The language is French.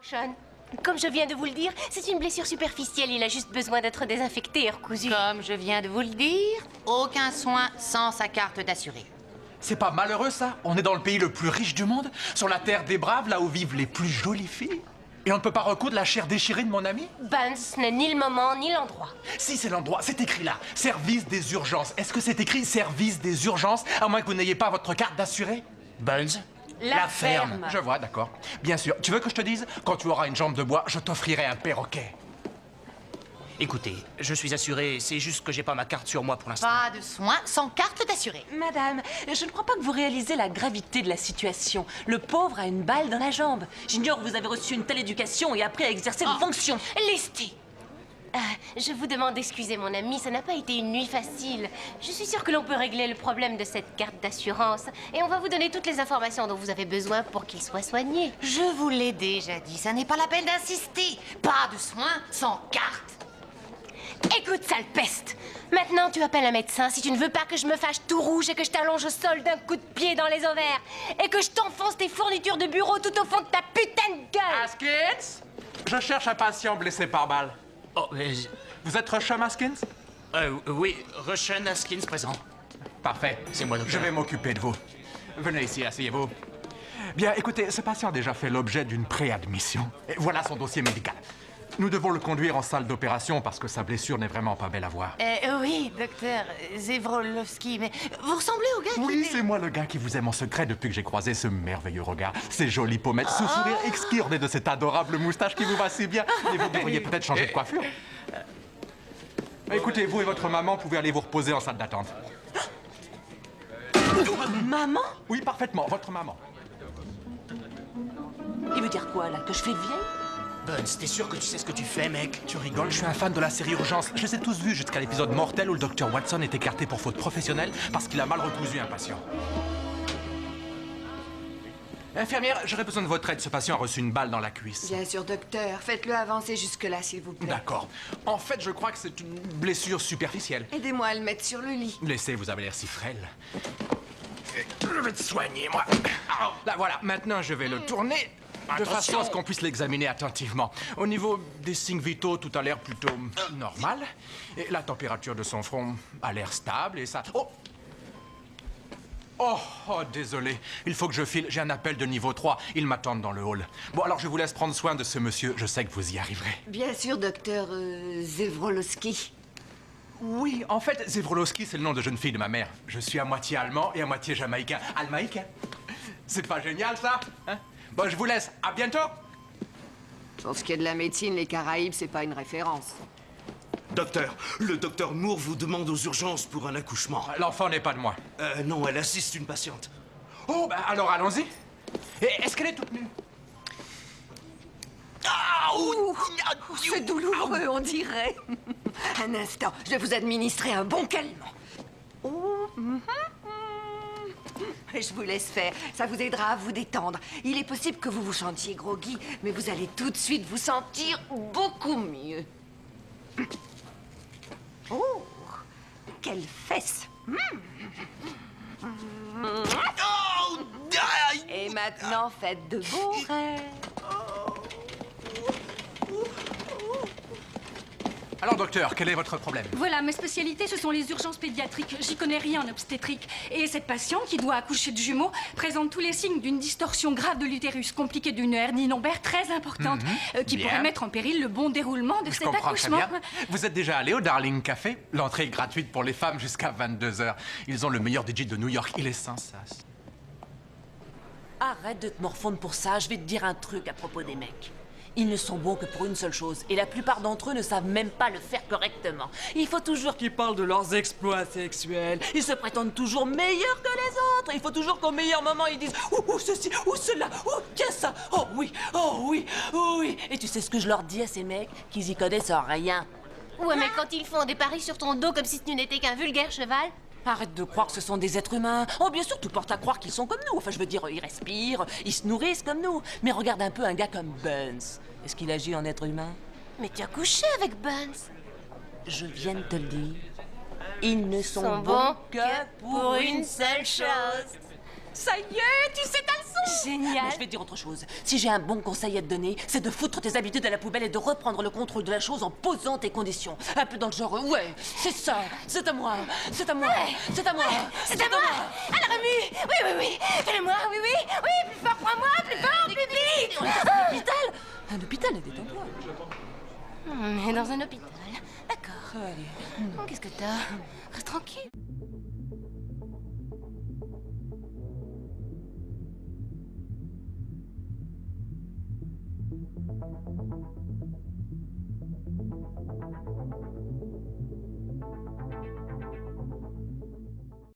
Sean, comme je viens de vous le dire, c'est une blessure superficielle. Il a juste besoin d'être désinfecté et recousu. Comme je viens de vous le dire, aucun soin sans sa carte d'assuré. C'est pas malheureux, ça? On est dans le pays le plus riche du monde, sur la terre des braves, là où vivent les plus jolies filles. Et on ne peut pas recoudre la chair déchirée de mon ami? Ben, ce n'est ni le moment ni l'endroit. Si, c'est l'endroit. C'est écrit là. Service des urgences. Est-ce que c'est écrit service des urgences, à moins que vous n'ayez pas votre carte d'assuré? Buns? La ferme. Je vois, d'accord. Bien sûr. Tu veux que je te dise? Quand tu auras une jambe de bois, je t'offrirai un perroquet. Écoutez, je suis assuré, c'est juste que j'ai pas ma carte sur moi pour l'instant. Pas de soins sans carte d'assuré. Madame, je ne crois pas que vous réalisez la gravité de la situation. Le pauvre a une balle dans la jambe. J'ignore que vous avez reçu une telle éducation et appris à exercer vos fonctions. Lesté. Je vous demande d'excuser mon ami, ça n'a pas été une nuit facile. Je suis sûre que l'on peut régler le problème de cette carte d'assurance. Et on va vous donner toutes les informations dont vous avez besoin pour qu'il soit soigné. Je vous l'ai déjà dit, ça n'est pas la peine d'insister. Pas de soins sans carte. Écoute, sale peste! Maintenant, tu appelles un médecin si tu ne veux pas que je me fâche tout rouge et que je t'allonge au sol d'un coup de pied dans les ovaires. Et que je t'enfonce tes fournitures de bureau tout au fond de ta putain de gueule! Haskins? Je cherche un patient blessé par balle. Oh, Vous êtes Rusham Haskins? oui, Rushan Haskins présent. Parfait. C'est moi, docteur. Je vais m'occuper de vous. Venez ici, asseyez-vous. Bien, écoutez, ce patient a déjà fait l'objet d'une préadmission. Et voilà son dossier médical. Nous devons le conduire en salle d'opération parce que sa blessure n'est vraiment pas belle à voir. Oui, docteur Zevrolowski, mais vous ressemblez au gars qui... Oui, c'est moi le gars qui vous aime en secret depuis que j'ai croisé ce merveilleux regard, ces jolies pommettes, ce sourire exquis orné de cette adorable moustache qui vous va si bien. Et vous devriez peut-être changer de coiffure. Écoutez, vous et votre maman pouvez aller vous reposer en salle d'attente. Maman? Oui, parfaitement, votre maman. Il veut dire quoi, là? Que je fais vieille? Buns, t'es sûr que tu sais ce que tu fais, mec? Tu rigoles, je suis un fan de la série Urgence. Je les ai tous vus jusqu'à l'épisode mortel où le docteur Watson est écarté pour faute professionnelle parce qu'il a mal recousu un patient. Infirmière, j'aurais besoin de votre aide. Ce patient a reçu une balle dans la cuisse. Bien sûr, docteur. Faites-le avancer jusque-là, s'il vous plaît. D'accord. En fait, je crois que c'est une blessure superficielle. Aidez-moi à le mettre sur le lit. Laissez, vous avez l'air si frêle. Je vais te soigner, moi. Là, voilà. Maintenant, je vais le tourner de façon à ce qu'on puisse l'examiner attentivement. Au niveau des signes vitaux, tout a l'air plutôt normal. Et la température de son front a l'air stable et ça... Oh, désolé. Il faut que je file. J'ai un appel de niveau 3. Ils m'attendent dans le hall. Bon, alors je vous laisse prendre soin de ce monsieur. Je sais que vous y arriverez. Bien sûr, docteur Zevrolowski. Oui, en fait, Zevrolowski, c'est le nom de jeune fille de ma mère. Je suis à moitié allemand et à moitié jamaïcain. Almaïcain. C'est pas génial, ça? Hein? Bon, je vous laisse. À bientôt. Pour ce qui est de la médecine, les Caraïbes, c'est pas une référence. Docteur, le docteur Moore vous demande aux urgences pour un accouchement. L'enfant n'est pas de moi. Non, elle assiste une patiente. Oh, bah alors allons-y. Et est-ce qu'elle est toute nue? C'est douloureux, on dirait. Un instant, je vais vous administrer un bon calmant. Je vous laisse faire, ça vous aidera à vous détendre. Il est possible que vous vous sentiez groggy, mais vous allez tout de suite vous sentir beaucoup mieux. Oh, quelle fesse! Et maintenant, faites de beaux rêves. Alors, docteur, quel est votre problème? Voilà, mes spécialités, ce sont les urgences pédiatriques. J'y connais rien en obstétrique. Et cette patiente, qui doit accoucher de jumeaux, présente tous les signes d'une distorsion grave de l'utérus, compliquée d'une hernie lombaire très importante, qui Bien. pourrait mettre en péril le bon déroulement de Je cet comprends très accouchement. bien. Vous êtes déjà allé au Darling Café? L'entrée est gratuite pour les femmes jusqu'à 22h. Ils ont le meilleur DJ de New York. Il est sans sas. Arrête de te morfondre pour ça, je vais te dire un truc à propos des mecs. Ils ne sont bons que pour une seule chose, et la plupart d'entre eux ne savent même pas le faire correctement. Il faut toujours qu'ils parlent de leurs exploits sexuels. Ils se prétendent toujours meilleurs que les autres. Il faut toujours qu'au meilleur moment, ils disent « Ouh, ceci, ouh, cela, ouh, qu'est-ce ça? Oh oui, oh oui, oh oui !» Et tu sais ce que je leur dis à ces mecs? Qu'ils y connaissent rien. Ouais, mais quand ils font des paris sur ton dos comme si tu n'étais qu'un vulgaire cheval... Arrête de croire que ce sont des êtres humains. Oh, bien sûr, tout porte à croire qu'ils sont comme nous. Enfin, je veux dire, ils respirent, ils se nourrissent comme nous. Mais regarde un peu un gars comme Buns. Est-ce qu'il agit en être humain? Mais tu as couché avec Buns. Je viens de te le dire. Ils ne sont Sont bons bons que pour une seule chose. Ça y est, tu sais ta leçon. Génial. Mais je vais te dire autre chose. Si j'ai un bon conseil à te donner, c'est de foutre tes habitudes à la poubelle et de reprendre le contrôle de la chose en posant tes conditions. Un peu dans le genre, ouais, c'est ça, c'est à moi, c'est à moi, c'est à moi, C'est à moi. Alors, Rému. Oui, oui, oui. Fais-le-moi. Oui, oui. Oui, plus fort, prends-moi. Plus fort, plus vite. Un hôpital. Un hôpital, détends-toi. On est dans un hôpital. D'accord. Allez. Qu'est-ce que t'as? Reste tranquille.